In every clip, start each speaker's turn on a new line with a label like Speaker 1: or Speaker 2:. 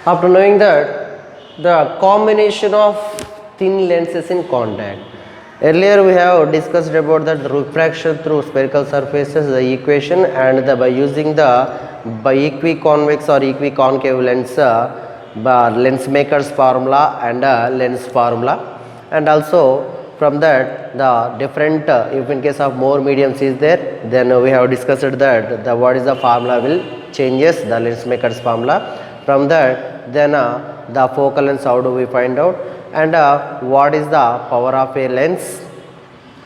Speaker 1: After knowing that, the combination of thin lenses in contact. Earlier we have discussed about the refraction through spherical surfaces, the equation, and by using the equiconvex or equiconcave lens, lens maker's formula and lens formula, and also from that the different if in case of more mediums is there, then we have discussed that the what is the formula will changes the lens maker's formula. From that, then the focal length, how do we find out, and what is the power of a lens,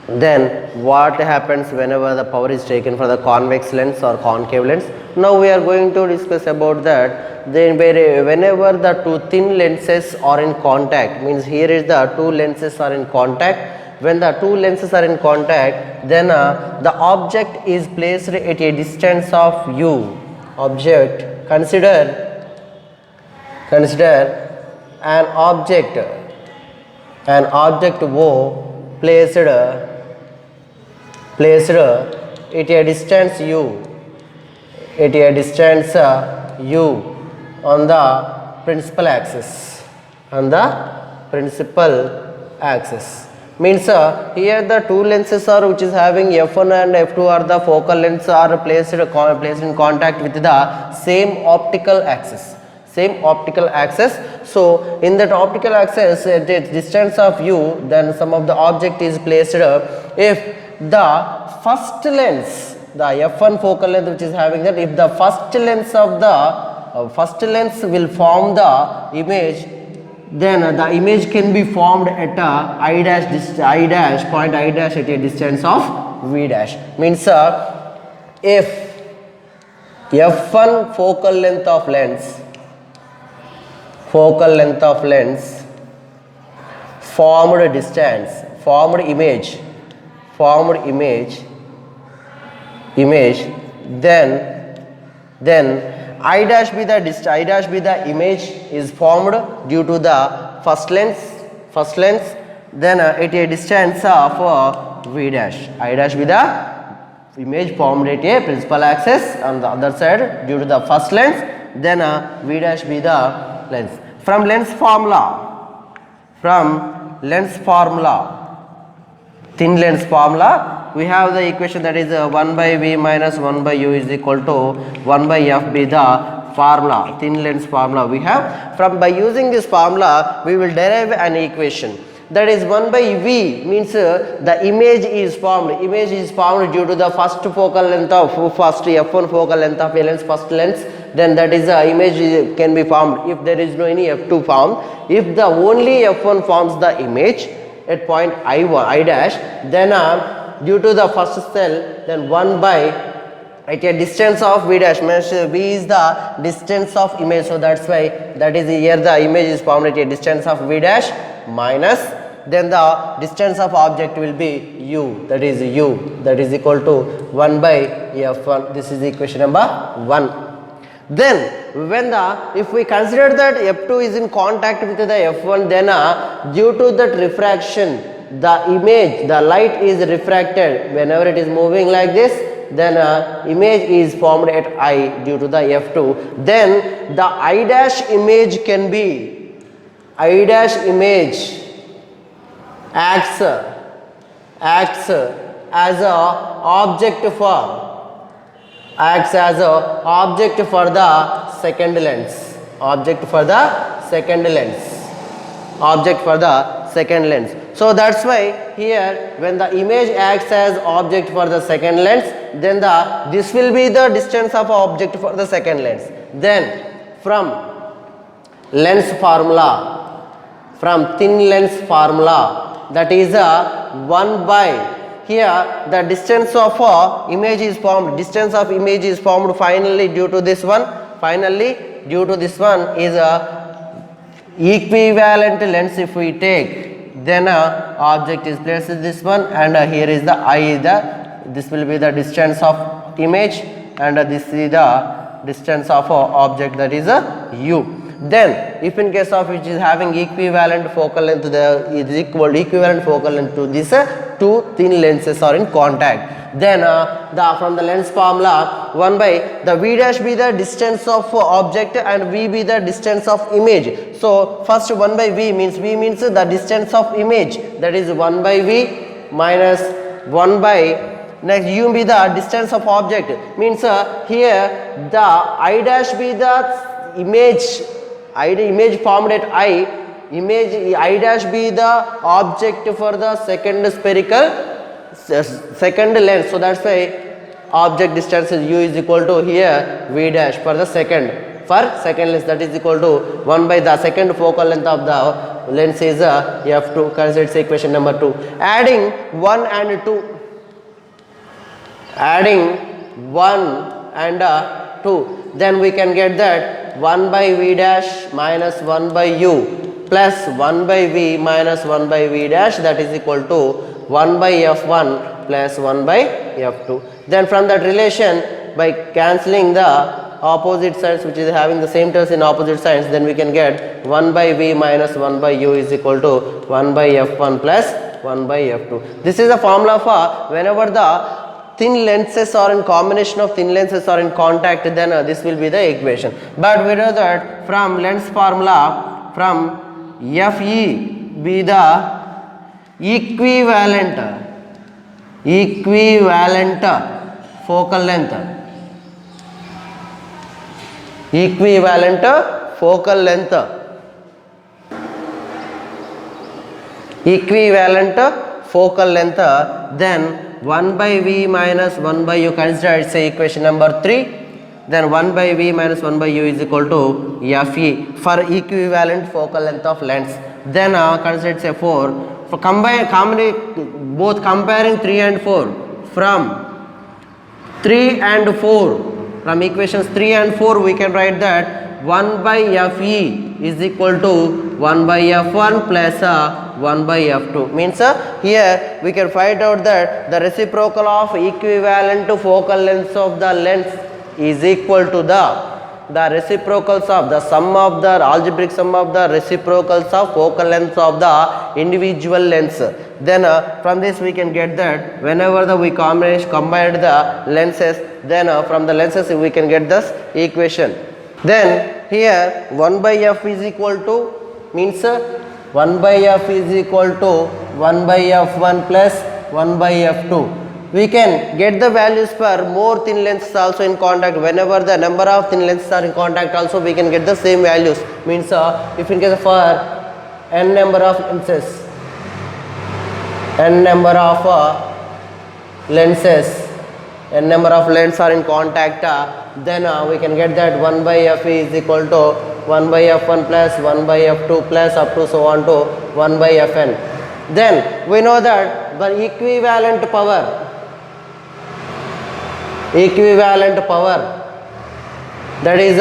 Speaker 1: then what happens whenever the power is taken for the convex lens or concave lens. Now we are going to discuss about that. Then whenever the two thin lenses are in contact, means here is the two lenses are in contact. When the two lenses are in contact, then the object is placed at a distance of u. Object, consider an object O placed at a distance u, on the principal axis, means here the two lenses are which is having f1 and f2 are the focal lengths are placed in contact with the same optical axis. So in that optical axis at a distance of u, then some of the object is placed. If the first lens, the f1 focal length which is having that, if the first lens of the first lens will form the image, then the image can be formed at point I dash at a distance of v dash. Means if f1 focal length of lens formed distance, formed image, then I dash be the image is formed due to the first lens, then at a distance of v dash. I dash be the image formed at a principal axis on the other side due to the first lens, then v dash be the lens. From lens formula, thin lens formula, we have the equation that is 1 by v minus 1 by u is equal to 1 by f be the formula, thin lens formula we have. By using this formula, we will derive an equation that is 1 by v, means the image is formed due to the first focal length of f1 focal length of a lens, first lens, then that is the image can be formed if there is no any f2 formed. If the only f1 forms the image at point I dash, then due to the first cell, then 1 by at a distance of v dash, means v is the distance of image, so that's why that is here the image is formed at a distance of v dash minus, then the distance of object will be u, that is equal to 1 by f1. This is equation number 1. Then when if we consider that f2 is in contact with the f1, then due to that refraction, the light is refracted whenever it is moving like this, then image is formed at I due to the f2. Then the I dash image can be, I dash image acts as a object for the second lens, So that's why here when the image acts as object for the second lens, then this will be the distance of object for the second lens. Then from lens formula, from thin lens formula, that is 1 by, here the distance of image is formed, finally due to this one is equivalent lens if we take, then object is placed in this one, and here is the I, this will be the distance of image, and this is the distance of object, that is u. Then if in case of which is having equivalent focal length, equivalent focal length to this two thin lenses are in contact. Then from the lens formula, 1 by the v dash be the distance of object and v be the distance of image. So first 1 by v means the distance of image, that is 1 by v minus 1 by next u be the distance of object, means here the I dash be the image formed at I dash be the object for the second second lens. So that's why object distance is u is equal to here v dash for second lens, that is equal to 1 by the second focal length of the lens is f2. Consider it's equation number 2. Adding 1 and 2, then we can get that 1 by v dash minus 1 by u plus 1 by v minus 1 by v dash, that is equal to 1 by f1 plus 1 by f2. Then from that relation, by cancelling the opposite sides which is having the same terms in opposite sides, then we can get 1 by v minus 1 by u is equal to 1 by f1 plus 1 by f2. This is a formula for whenever the thin lenses or in combination of thin lenses are in contact, then this will be the equation. But we know that from lens formula, from Fe be the equivalent focal length, equivalent focal length, then 1 by v minus 1 by u, consider it's a equation number 3. Then 1 by v minus 1 by u is equal to Fe for equivalent focal length of lens. Then consider it's a 4. For both comparing 3 and 4, from 3 and 4, from equations 3 and 4 we can write that 1 by Fe is equal to 1 by f1 plus 1 by f2. Means here we can find out that the reciprocal of equivalent focal lengths of the lens is equal to the reciprocals of the sum of the algebraic sum of the reciprocals of focal lengths of the individual lens. Then from this we can get that whenever we combine the lenses, then from the lenses we can get this equation. Then here 1 by f is equal to, means 1 by f is equal to 1 by f1 plus 1 by f2. We can get the values for more thin lenses also in contact. Whenever the number of thin lenses are in contact also we can get the same values. Means if in case for n number of lenses, n number of lenses are in contact, then we can get that 1 by f is equal to 1 by f1 plus 1 by f2 plus up to so on to 1 by fn. Then we know that the equivalent power, that is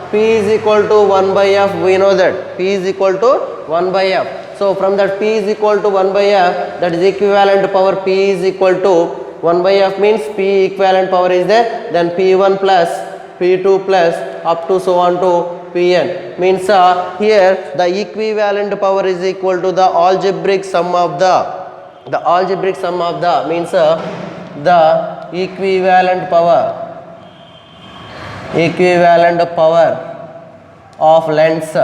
Speaker 1: P is equal to 1 by f. We know that P is equal to 1 by f. So from that P is equal to 1 by f, that is equivalent power P is equal to 1 by f, means P equivalent power is there, then P1 plus P2 plus up to so on to Pn. Means here the equivalent power is equal to the algebraic sum of the means the equivalent power of lens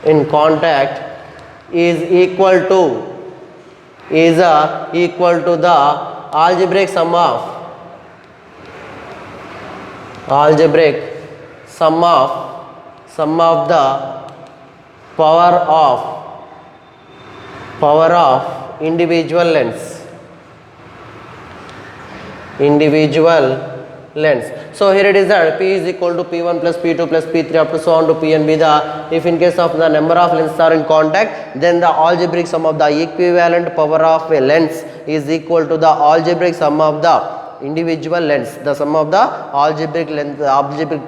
Speaker 1: in contact is equal to the algebraic sum of the power of individual lens. So here it is that P is equal to P1 plus P2 plus P3 up to so on to Pn be the, if in case of the number of lenses are in contact, then the algebraic sum of the equivalent power of a lens is equal to the algebraic sum of the individual lens. The sum of the algebraic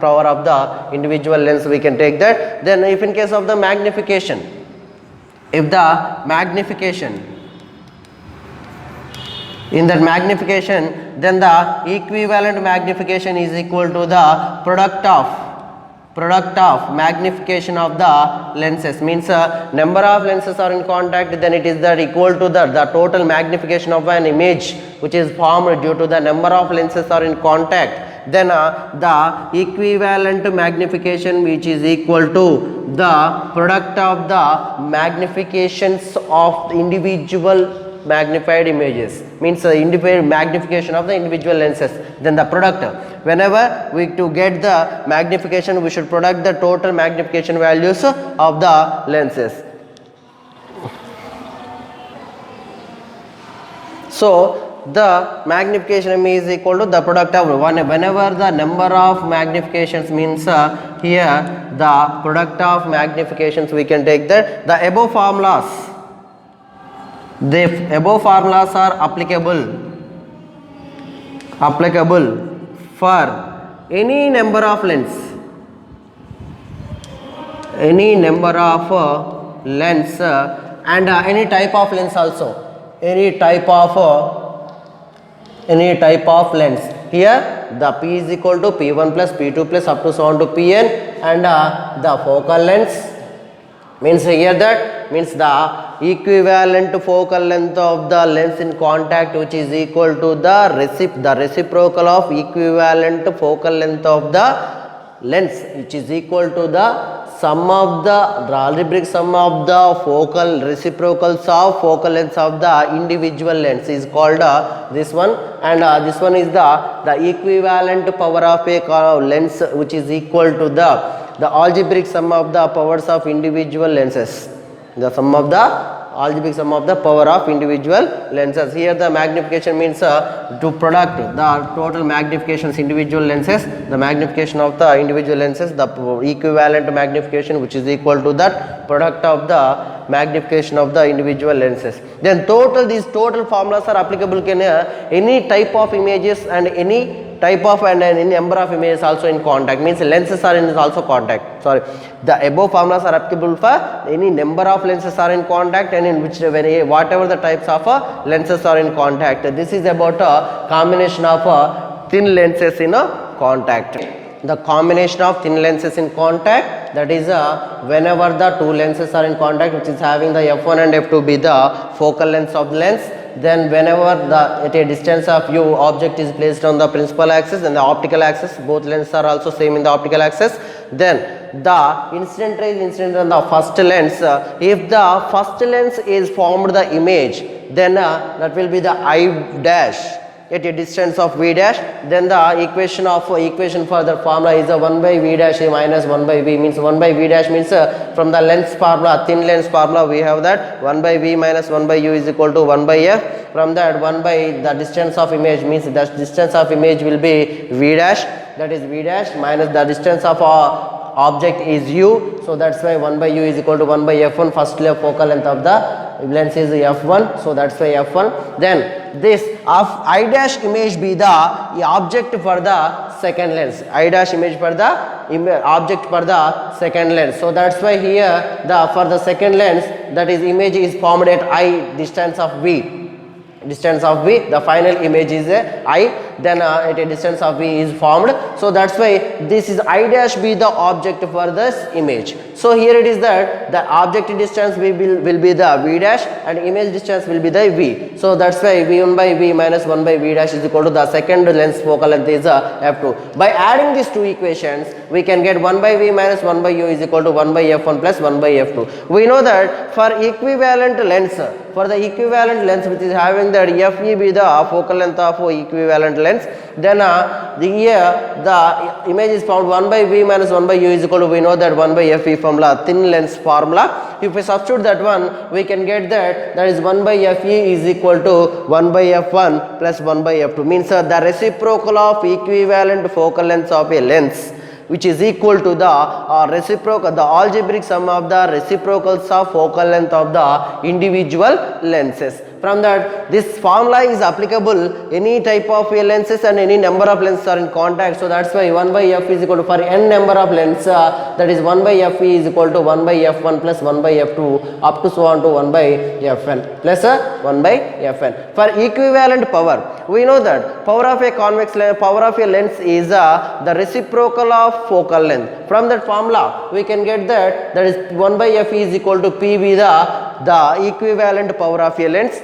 Speaker 1: power of the individual lens we can take that. Then if in case of the magnification, in that magnification, then the equivalent magnification is equal to the product product of magnification of the lenses, means number of lenses are in contact, then it is that equal to the total magnification of an image which is formed due to the number of lenses are in contact. Then the equivalent magnification which is equal to the product of the magnifications of individual magnified images, means individual magnification of the individual lenses. Then the product, whenever we to get the magnification, we should product the total magnification values of the lenses. So the magnification is equal to the product of one, whenever the number of magnifications, means here the product of magnifications, we can take that the above formulas. The above formulas are applicable for any number of lens, and any type of lens also, any type of lens. Here the P is equal to P1 plus P2 plus up to so on to Pn, and the focal length, means here that means the equivalent focal length of the lens in contact, which is equal to the reciprocal of equivalent focal length of the lens, which is equal to the sum of the algebraic sum of the focal reciprocals of focal lengths of the individual lens is called this one, and this one is the equivalent power of a lens which is equal to the algebraic sum of the powers of individual lenses, the sum of the algebraic sum of the power of individual lenses. Here the magnification means to product the total magnifications individual lenses, the magnification of the individual lenses, the equivalent magnification which is equal to that product of the magnification of the individual lenses. Then these total formulas are applicable in any type of images and any type of and any number of images also in contact, means lenses are in also contact. Sorry, the above formulas are applicable for any number of lenses are in contact, and in which whatever the types of lenses are in contact. This is about a combination of thin lenses in a contact. The combination of thin lenses in contact, that is whenever the two lenses are in contact, which is having the f1 and f2 be the focal lengths of the lens. Then whenever at a distance of u object is placed on the principal axis and the optical axis, both lenses are also same in the optical axis, then the incident ray is incident on the first lens. If the first lens is formed the image, then that will be the I dash at a distance of v dash. Then the equation for the formula is 1 by v dash minus 1 by v, means 1 by v dash means from the lens formula, thin lens formula, we have that 1 by v minus 1 by u is equal to 1 by f. From that 1 by the distance of image, means the distance of image will be v dash, that is v dash minus the distance of object is u, so that's why 1 by u is equal to 1 by f1. First focal length of the lens is f1, so that's why f1. Then this of I dash image be the object for the second lens, I dash image for the object for the second lens. So that's why here for the second lens, that is image is formed at I distance of v. Distance of v, the final image is I, then at a distance of v is formed. So that's why this is I dash be the object for this image. So here it is that the object distance will be the v dash and image distance will be the v. So that's why v1 by v minus 1 by v dash is equal to the second lens focal length is f2. By adding these two equations, we can get 1 by v minus 1 by u is equal to 1 by f1 plus 1 by f2. We know that for equivalent lens, which is having that fe be the focal length of equivalent lens, then here the image is found 1 by v minus 1 by u is equal to, we know that 1 by fe formula, thin lens formula. If we substitute that one, we can get that is 1 by fe is equal to 1 by f1 plus 1 by f2, means the reciprocal of equivalent focal lengths of a lens, which is equal to the reciprocal, the algebraic sum of the reciprocals of focal length of the individual lenses. From that, this formula is applicable any type of lenses and any number of lenses are in contact. So that's why 1 by f is equal to, for n number of lenses, that is 1 by fe is equal to 1 by f1 plus 1 by f2 up to so on to 1 by fn plus 1 by fn. For equivalent power, we know that power of a convex lens, power of a lens is the reciprocal of focal length. From that formula we can get that is 1 by f is equal to p be the equivalent power of a lens.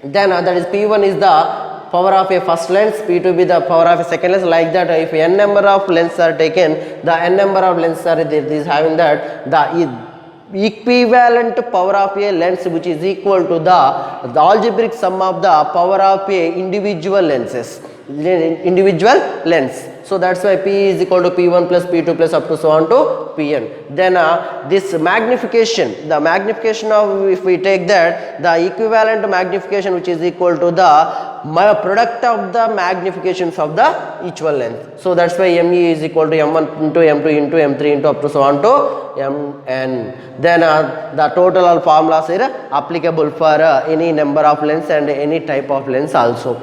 Speaker 1: Then that is p1 is the power of a first lens, p2 be the power of a second lens. Like that, if n number of lenses are taken, the n number of lenses are is having that the equivalent power of a lens which is equal to the algebraic sum of the power of a individual lens. So that's why p is equal to p1 plus p2 plus up to so on to pn. Then this magnification, the magnification of, if we take that, the equivalent magnification which is equal to the product of the magnifications of the each one length. So that's why me is equal to m1 into m2 into m3 into up to so on to mn. Then the total formulas are applicable for any number of lens and any type of lens also.